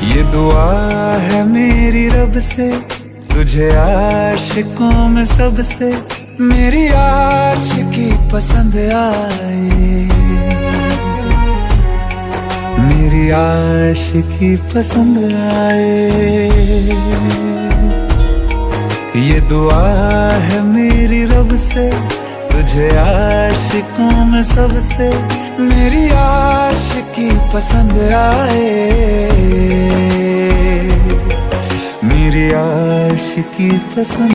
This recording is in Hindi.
ये दुआ है मेरी रब से, तुझे आशिकों में सबसे मेरी आशिकी पसंद आए, मेरी आशिकी पसंद आए। ये दुआ है मेरी रब से, तुझे आशिकों में सबसे मेरी आशिकी पसंद आए, मेरी आशिकी पसंद